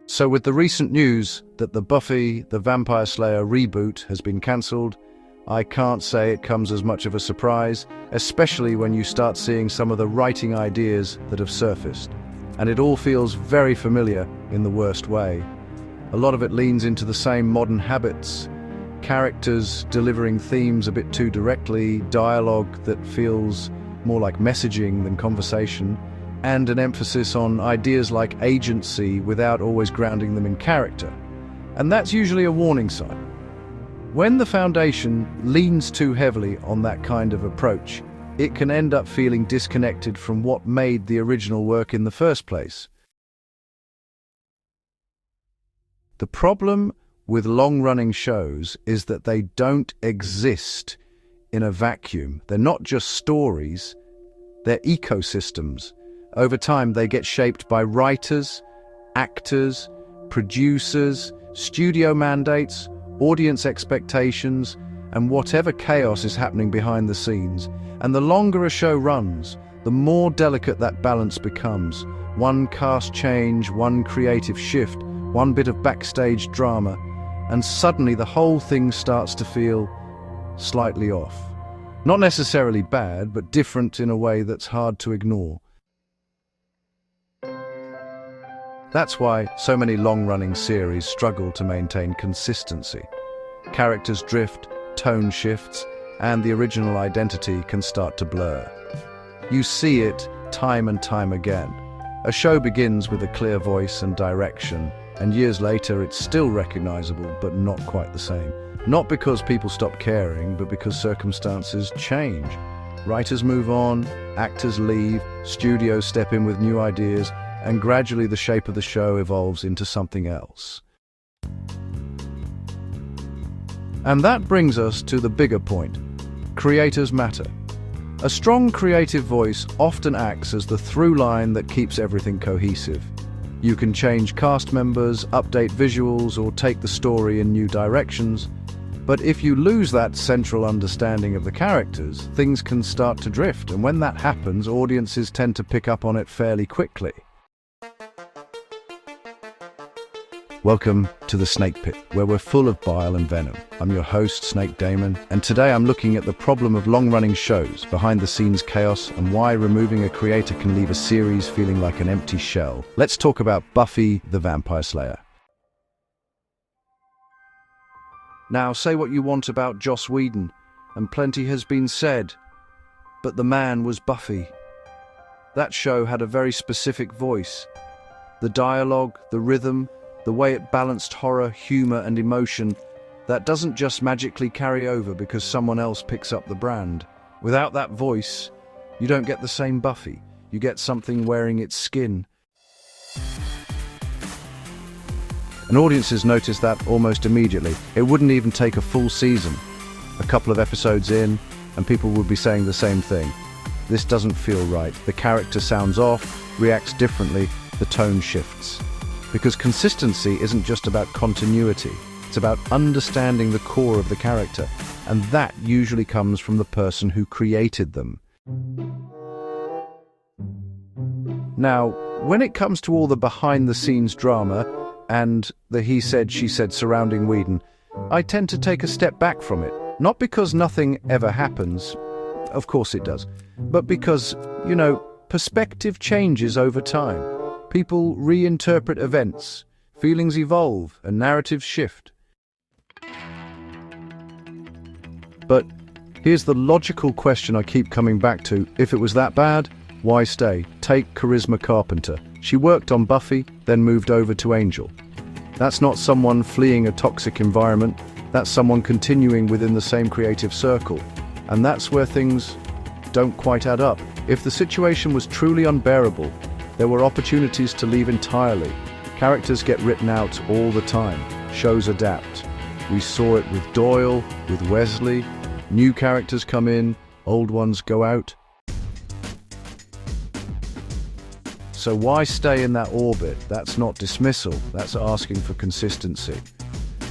So with the recent news that the Buffy the Vampire Slayer reboot has been cancelled, I can't say it comes as much of a surprise, especially when you start seeing some of the writing ideas that have surfaced. And it all feels very familiar in the worst way. A lot of it leans into the same modern habits. Characters delivering themes a bit too directly, dialogue that feels more like messaging than conversation, and an emphasis on ideas like agency without always grounding them in character. And that's usually a warning sign. When the foundation leans too heavily on that kind of approach, it can end up feeling disconnected from what made the original work in the first place. The problem with long-running shows is that they don't exist in a vacuum. They're not just stories, they're ecosystems. Over time, they get shaped by writers, actors, producers, studio mandates, audience expectations, and whatever chaos is happening behind the scenes. And the longer a show runs, the more delicate that balance becomes. One cast change, one creative shift, one bit of backstage drama, and suddenly the whole thing starts to feel slightly off. Not necessarily bad, but different in a way that's hard to ignore. That's why so many long-running series struggle to maintain consistency. Characters drift, tone shifts, and the original identity can start to blur. You see it time and time again. A show begins with a clear voice and direction, and years later it's still recognizable but not quite the same. Not because people stop caring, but because circumstances change. Writers move on, actors leave, studios step in with new ideas, and gradually the shape of the show evolves into something else. And that brings us to the bigger point. Creators matter. A strong creative voice often acts as the through line that keeps everything cohesive. You can change cast members, update visuals, or take the story in new directions, but if you lose that central understanding of the characters, things can start to drift, and when that happens, audiences tend to pick up on it fairly quickly. Welcome to the Snake Pit, where we're full of bile and venom. I'm your host, Snake Damon, and today I'm looking at the problem of long-running shows, behind-the-scenes chaos, and why removing a creator can leave a series feeling like an empty shell. Let's talk about Buffy the Vampire Slayer. Now, say what you want about Joss Whedon, and plenty has been said, but the man was Buffy. That show had a very specific voice. The dialogue, the rhythm, the way it balanced horror, humor, and emotion, that doesn't just magically carry over because someone else picks up the brand. Without that voice, you don't get the same Buffy. You get something wearing its skin. And audiences notice that almost immediately. It wouldn't even take a full season. A couple of episodes in, and people would be saying the same thing. This doesn't feel right. The character sounds off, reacts differently, the tone shifts. Because consistency isn't just about continuity, it's about understanding the core of the character, and that usually comes from the person who created them. Now, when it comes to all the behind-the-scenes drama and the he said, she said surrounding Whedon, I tend to take a step back from it. Not because nothing ever happens, of course it does, but because, perspective changes over time. People reinterpret events, feelings evolve, and narratives shift. But here's the logical question I keep coming back to. If it was that bad, why stay? Take Charisma Carpenter. She worked on Buffy, then moved over to Angel. That's not someone fleeing a toxic environment, that's someone continuing within the same creative circle. And that's where things don't quite add up. If the situation was truly unbearable, there were opportunities to leave entirely. Characters get written out all the time. Shows adapt. We saw it with Doyle, with Wesley. New characters come in, old ones go out. So why stay in that orbit? That's not dismissal, that's asking for consistency.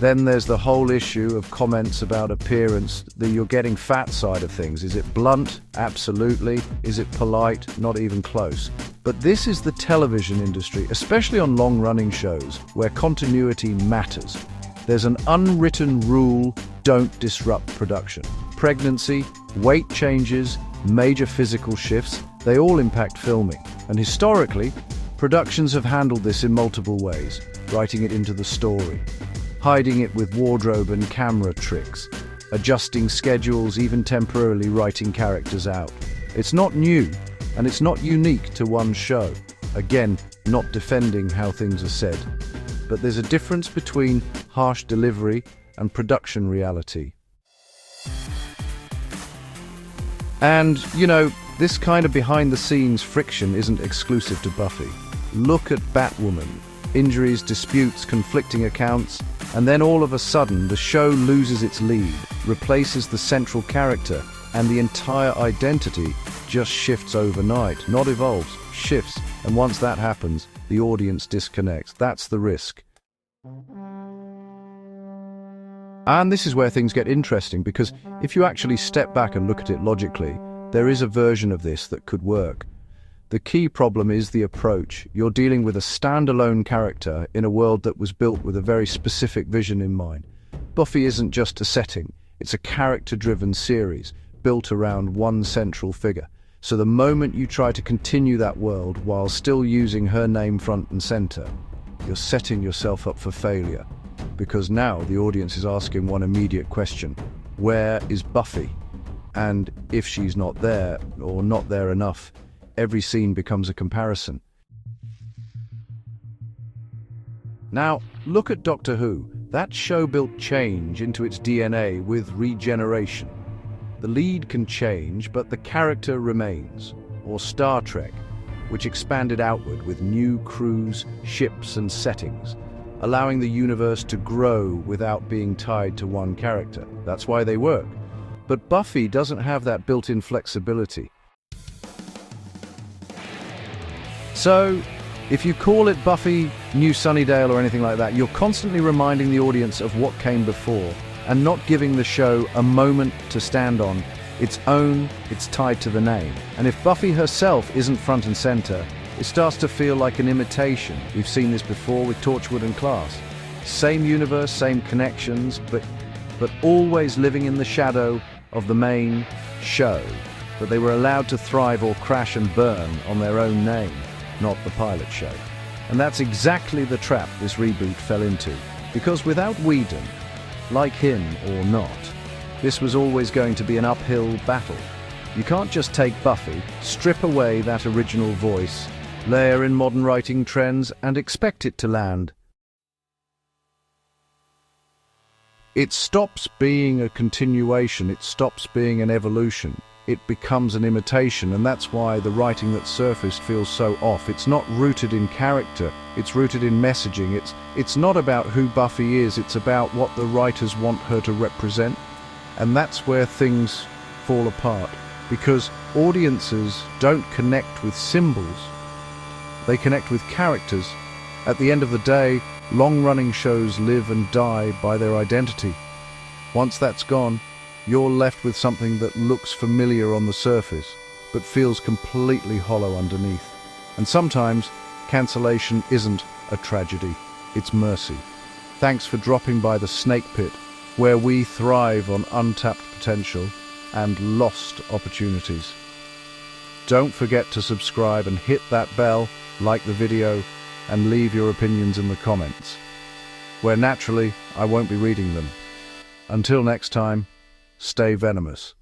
Then there's the whole issue of comments about appearance, the you're getting fat side of things. Is it blunt? Absolutely. Is it polite? Not even close. But this is the television industry, especially on long-running shows, where continuity matters. There's an unwritten rule: don't disrupt production. Pregnancy, weight changes, major physical shifts, they all impact filming. And historically, productions have handled this in multiple ways, writing it into the story, hiding it with wardrobe and camera tricks, adjusting schedules, even temporarily writing characters out. It's not new, and it's not unique to one show. Again, not defending how things are said. But there's a difference between harsh delivery and production reality. And, this kind of behind-the-scenes friction isn't exclusive to Buffy. Look at Batwoman. Injuries, disputes, conflicting accounts, and then all of a sudden the show loses its lead, replaces the central character, and the entire identity just shifts overnight. Not evolves, shifts. And once that happens, the audience disconnects. That's the risk. And this is where things get interesting, because if you actually step back and look at it logically, there is a version of this that could work. The key problem is the approach. You're dealing with a standalone character in a world that was built with a very specific vision in mind. Buffy isn't just a setting, it's a character-driven series built around one central figure. So the moment you try to continue that world while still using her name front and center, you're setting yourself up for failure. Because now the audience is asking one immediate question: where is Buffy? And if she's not there, or not there enough, every scene becomes a comparison. Now, look at Doctor Who. That show built change into its DNA with regeneration. The lead can change, but the character remains. Or Star Trek, which expanded outward with new crews, ships, and settings, allowing the universe to grow without being tied to one character. That's why they work. But Buffy doesn't have that built-in flexibility. So, if you call it Buffy New Sunnydale or anything like that, you're constantly reminding the audience of what came before and not giving the show a moment to stand on its own. It's tied to the name. And if Buffy herself isn't front and center, it starts to feel like an imitation. We've seen this before with Torchwood and Class. Same universe, same connections, but always living in the shadow of the main show. But they were allowed to thrive or crash and burn on their own name, not the pilot show. And that's exactly the trap this reboot fell into. Because without Whedon, like him or not, this was always going to be an uphill battle. You can't just take Buffy, strip away that original voice, layer in modern writing trends, and expect it to land. It stops being a continuation, it stops being an evolution. It becomes an imitation, and that's why the writing that surfaced feels so off. It's not rooted in character, it's rooted in messaging. It's not about who Buffy is, it's about what the writers want her to represent. And that's where things fall apart, because audiences don't connect with symbols, they connect with characters. At the end of the day, long-running shows live and die by their identity. Once that's gone, you're left with something that looks familiar on the surface, but feels completely hollow underneath. And sometimes, cancellation isn't a tragedy, it's mercy. Thanks for dropping by the Snake Pit, where we thrive on untapped potential and lost opportunities. Don't forget to subscribe and hit that bell, like the video, and leave your opinions in the comments, where naturally I won't be reading them. Until next time, stay venomous.